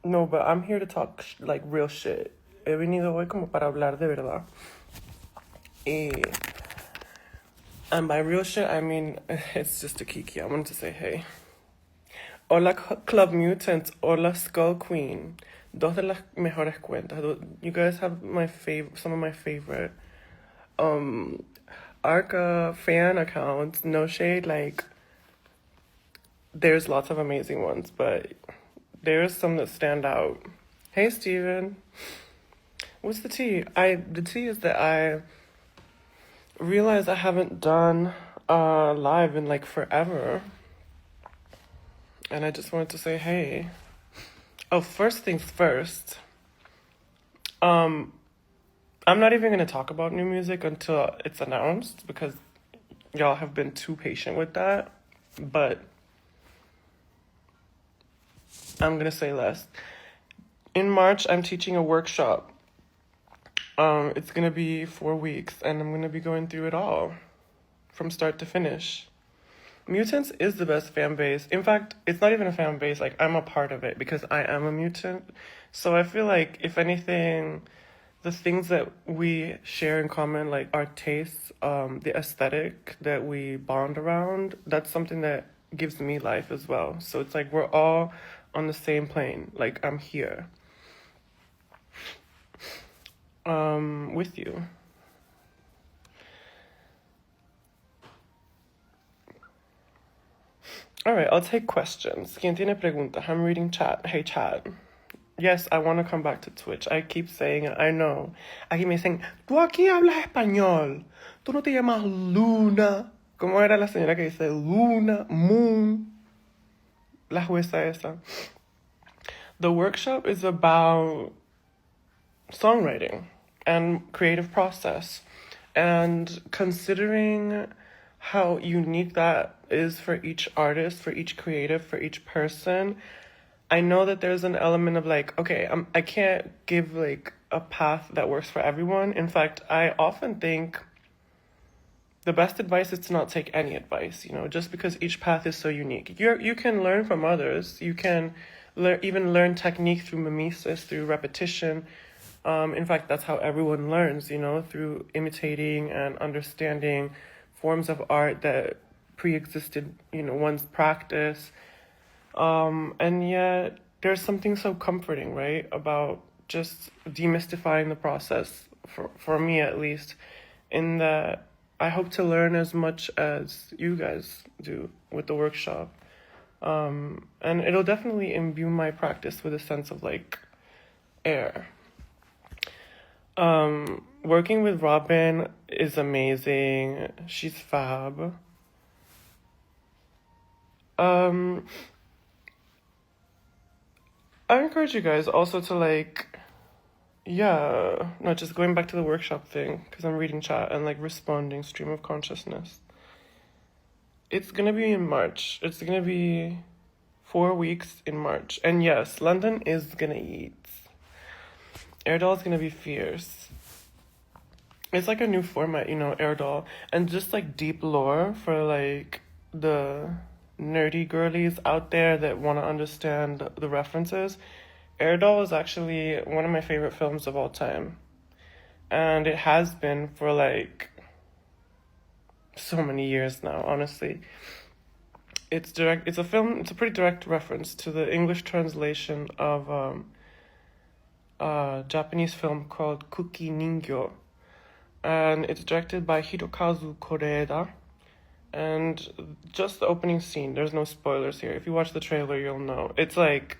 No, but I'm here to talk like real shit. He venido hoy como para hablar de verdad. And by real shit, I mean, it's just a kiki. I wanted to say hey. Hola Club Mutant, hola Skull Queen. Dos de las mejores cuentas. You guys have some of my favorite Arca fan accounts. No shade, like there's lots of amazing ones, but there's some that stand out. Hey Steven. What's the tea? The tea is that I realized I haven't done live in like forever. And I just wanted to say hey. Oh, first things first. I'm not even gonna talk about new music until it's announced because y'all have been too patient with that. But I'm gonna say less. In March, I'm teaching a workshop. It's gonna be 4 weeks, and I'm gonna be going through it all, from start to finish. Mutants is the best fan base. In fact, it's not even a fan base. Like, I'm a part of it because I am a mutant. So I feel like, if anything, the things that we share in common, like our tastes, the aesthetic that we bond around, that's something that gives me life as well. So it's like we're all on the same plane. Like, I'm here with you. All right, I'll take questions. ¿Quién tiene preguntas? I'm reading chat. Hey, chat. Yes, I want to come back to Twitch. I keep saying it. I know. Aquí me dicen, tú aquí hablas español. Tú no te llamas Luna. ¿Cómo era la señora que dice Luna, Moon? La jueza esa. The workshop is about songwriting and creative process. And considering how unique that is for each artist, for each creative, for each person, I know that there's an element of like, okay, I can't give like a path that works for everyone. In fact, I often think the best advice is to not take any advice, just because each path is so unique. You can learn from others. You can even learn technique through mimesis, through repetition. In fact, that's how everyone learns, through imitating and understanding forms of art that pre-existed, one's practice. And yet there's something so comforting, right, about just demystifying the process, for me at least, in that I hope to learn as much as you guys do with the workshop. And it'll definitely imbue my practice with a sense of like air. Working with Robin is amazing. She's fab. I encourage you guys also to just going back to the workshop thing, because I'm reading chat and responding stream of consciousness. It's gonna be in March. It's gonna be 4 weeks in March. And yes, London is gonna eat. Airdoll is gonna be fierce. It's like a new format, Airdoll. And just deep lore for the nerdy girlies out there that want to understand the references. Airdoll is actually one of my favorite films of all time. And it has been for so many years now, honestly. It's a pretty direct reference to the English translation of a Japanese film called Kuki Ningyo. And it's directed by Hirokazu Koreeda. And just the opening scene, there's no spoilers here. If you watch the trailer, you'll know. It's like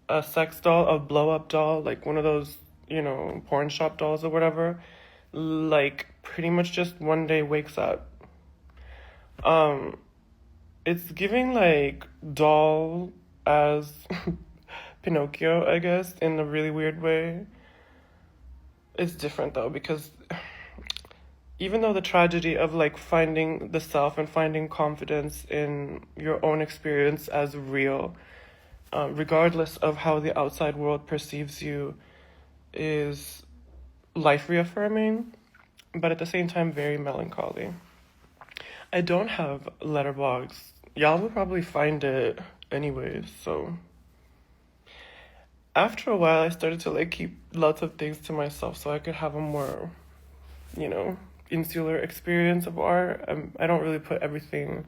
a sex doll, a blow-up doll, one of those, porn shop dolls or whatever. Pretty much just one day wakes up. It's giving, doll as Pinocchio, I guess, in a really weird way. It's different, though, because even though the tragedy of finding the self and finding confidence in your own experience as real, regardless of how the outside world perceives you, is life reaffirming, but at the same time very melancholy. I don't have Letterboxd. Y'all will probably find it anyways, so after a while, I started to like keep lots of things to myself so I could have a more, you know, insular experience of art. I don't really put everything,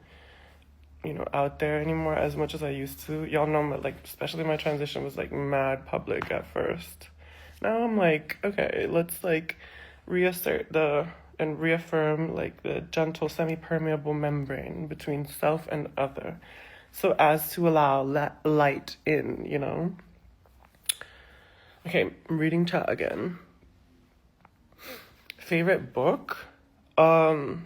you know, out there anymore as much as I used to. Y'all know, like, especially my transition was like mad public at first. Now I'm like, okay, let's like reassert the and reaffirm like the gentle semi-permeable membrane between self and other, so as to allow light in, you know. Okay, I'm reading chat again. Favorite book? I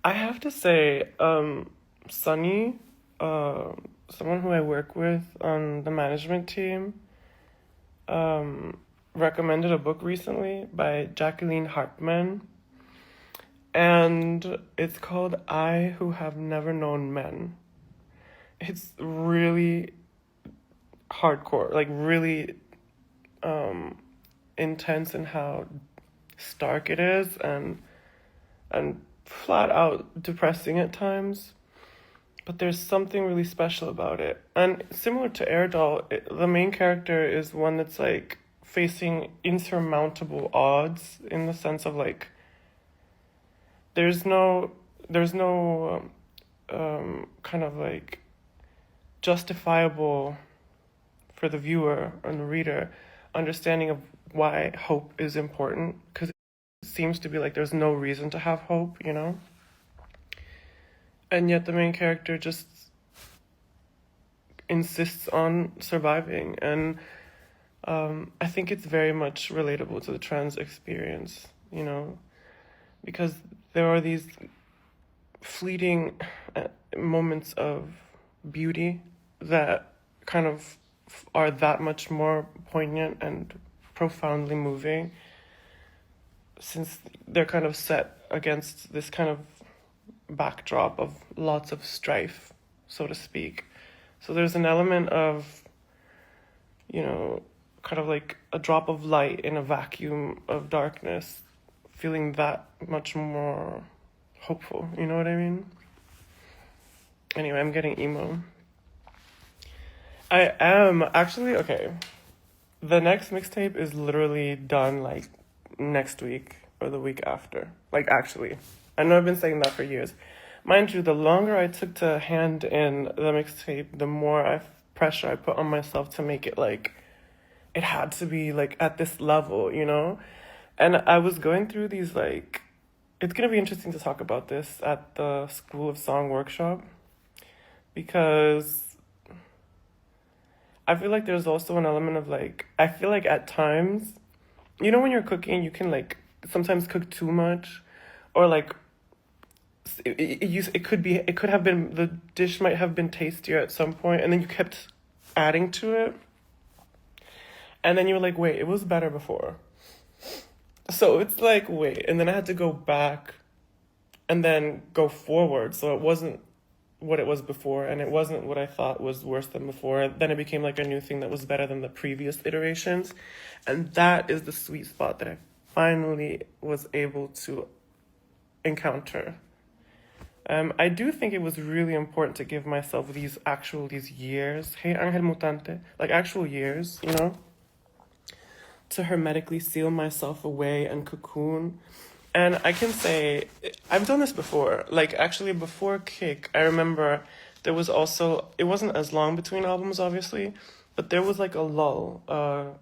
have to say, Sunny, someone who I work with on the management team, recommended a book recently by Jacqueline Hartman, and it's called I Who Have Never Known Men. It's really hardcore, like really intense in how stark it is, and flat out depressing at times. But there's something really special about it. And similar to Erdal, the main character is one that's like facing insurmountable odds, in the sense of like there's no kind of like justifiable for the viewer and the reader understanding of why hope is important, because it seems to be like there's no reason to have hope, you know? And yet the main character just insists on surviving. And I think it's very much relatable to the trans experience, you know, because there are these fleeting moments of beauty that kind of are that much more poignant and profoundly moving, since they're kind of set against this kind of backdrop of lots of strife, so to speak. So there's an element of, you know, kind of like a drop of light in a vacuum of darkness, feeling that much more hopeful, you know what I mean? Anyway, I'm getting emo. I am actually, okay, the next mixtape is literally done like next week or the week after. Like, actually, I know I've been saying that for years. Mind you, the longer I took to hand in the mixtape, the more pressure I put on myself to make it like, it had to be like at this level, you know? And I was going through these like, it's gonna be interesting to talk about this at the School of Song workshop, because I feel like there's also an element of like, I feel like at times, you know, when you're cooking, you can like sometimes cook too much, or like it could have been, the dish might have been tastier at some point, and then you kept adding to it, and then you were like, wait, it was better before. So it's like, wait, and then I had to go back and then go forward, so it wasn't what it was before, and it wasn't what I thought was worse than before. Then it became like a new thing that was better than the previous iterations, and that is the sweet spot that I finally was able to encounter. I do think it was really important to give myself these years, hey Angel Mutante, like actual years, you know, to hermetically seal myself away and cocoon. And I can say, I've done this before. Like, actually, before Kick, I remember there was also, it wasn't as long between albums, obviously, but there was like a lull,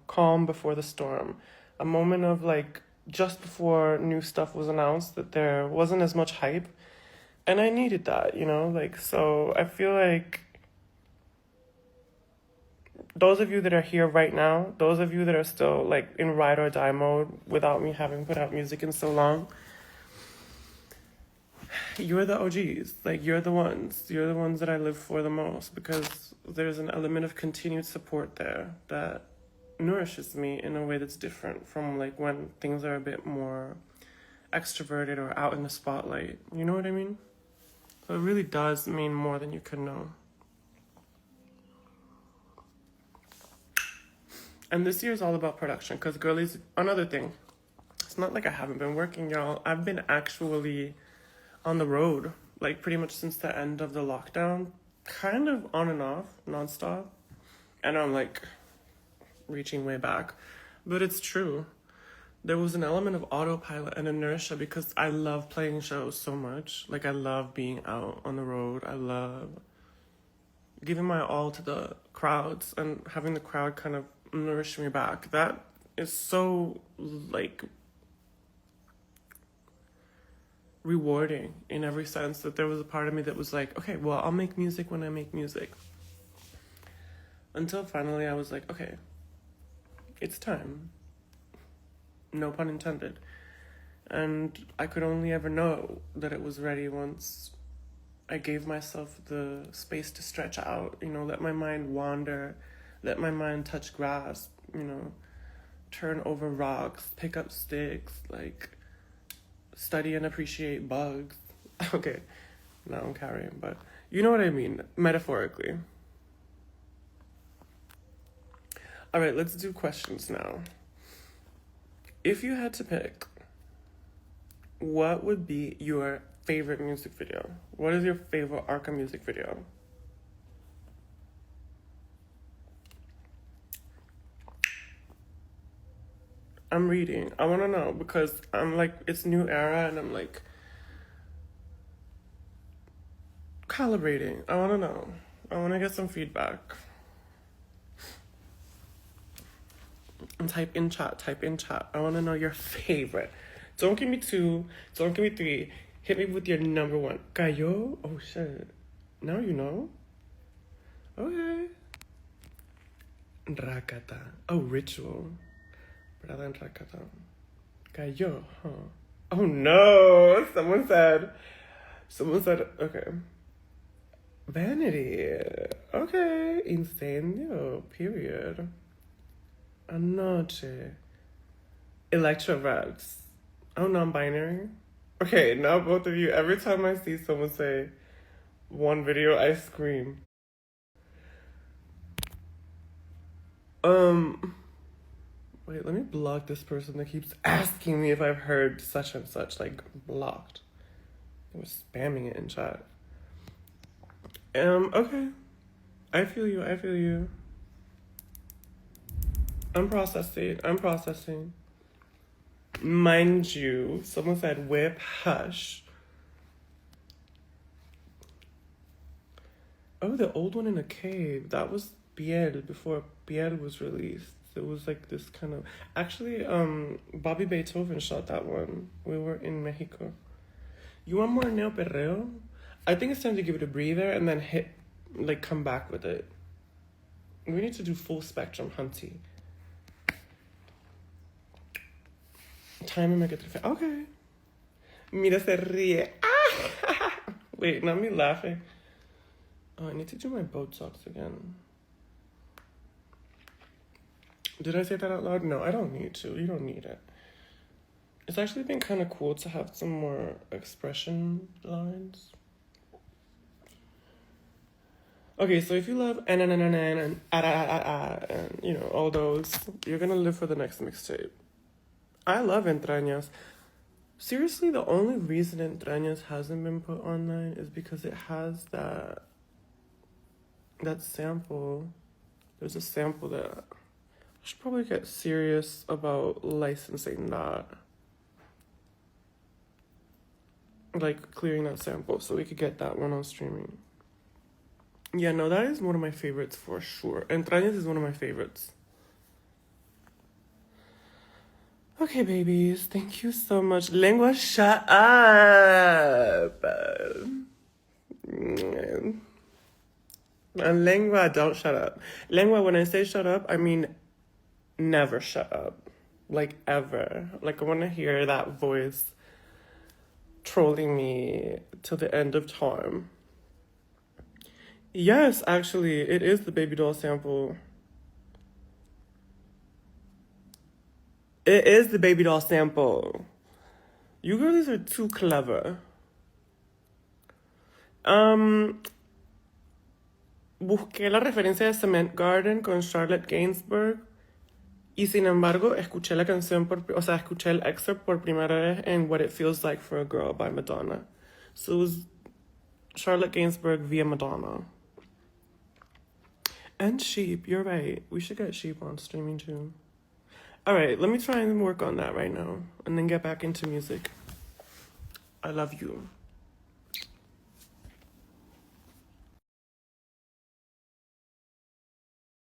calm before the storm, a moment of like, just before new stuff was announced, that there wasn't as much hype. And I needed that, you know, like, so I feel like those of you that are here right now, those of you that are still like in ride or die mode without me having put out music in so long, you're the OGs. Like, you're the ones that I live for the most, because there's an element of continued support there that nourishes me in a way that's different from like when things are a bit more extroverted or out in the spotlight. You know what I mean? So it really does mean more than you could know. And this year is all about production, because girlies, another thing, it's not like I haven't been working, y'all. I've been actually on the road, like pretty much since the end of the lockdown, kind of on and off, nonstop. And I'm like reaching way back. But it's true. There was an element of autopilot and inertia because I love playing shows so much. Like, I love being out on the road. I love giving my all to the crowds and having the crowd kind of nourish me back. That is so, like, rewarding in every sense that there was a part of me that was like, okay, well, I'll make music when I make music. Until finally I was like, okay, it's time. No pun intended. And I could only ever know that it was ready once I gave myself the space to stretch out, you know, let my mind wander, let my mind touch grass, you know, turn over rocks, pick up sticks, like, study and appreciate bugs. Okay, now I'm carrying, but you know what I mean, metaphorically. All right, let's do questions now. If you had to pick, what would be your favorite music video? What is your favorite Arca music video? I'm reading. I want to know because I'm like, it's new era and I'm like calibrating. I want to know. I want to get some feedback. And type in chat. I want to know your favorite. Don't give me 2. Don't give me 3. Hit me with your number 1. Cayó? Oh, shit. Now you know? Okay. Rakata. Oh, Ritual. Prada and Rakata. Cayó, huh? Oh, no. Someone said, okay. Vanity. Okay. Incendio. Period. Anoche. Electrovex. Oh, non-binary. Okay, now both of you, every time I see someone say one video, I scream. Wait, let me block this person that keeps asking me if I've heard such and such, like, blocked. They were spamming it in chat. Okay. I feel you. I'm processing. Mind you, someone said whip, hush. Oh, the old one in a cave. That was Piel, before Piel was released. It was like this kind of... Actually, Bobby Beethoven shot that one. We were in Mexico. You want more Neo Perreo? I think it's time to give it a breather and then come back with it. We need to do full spectrum, hunty. Time and make it... Okay. Mira se ríe. Ah! Wait, not me laughing. Oh, I need to do my Botox again. Did I say that out loud? No, I don't need to. You don't need it. It's actually been kind of cool to have some more expression lines. Okay, so if you love and you know, all those, you're gonna live for the next mixtape. I love Entrañas. Seriously, the only reason Entrañas hasn't been put online is because it has that sample. There's a sample that I should probably get serious about licensing that. Like, clearing that sample so we could get that one on streaming. Yeah, no, that is one of my favorites for sure. Entrañas is one of my favorites. Okay, babies, thank you so much. Lengua, shut up. And Lengua, don't shut up. Lengua, when I say shut up, I mean never shut up. Like, ever. Like, I want to hear that voice trolling me till the end of time. Yes, actually, it is the baby doll sample. It is the baby doll sample. You girlies are too clever. Busqué la referencia de Cement Garden con Charlotte Gainsbourg y sin embargo escuché la canción escuché el excerpt por primera vez en What It Feels Like for a Girl by Madonna. So it was Charlotte Gainsbourg via Madonna. And sheep. You're right. We should get sheep on streaming too. All right, let me try and work on that right now and then get back into music. I love you.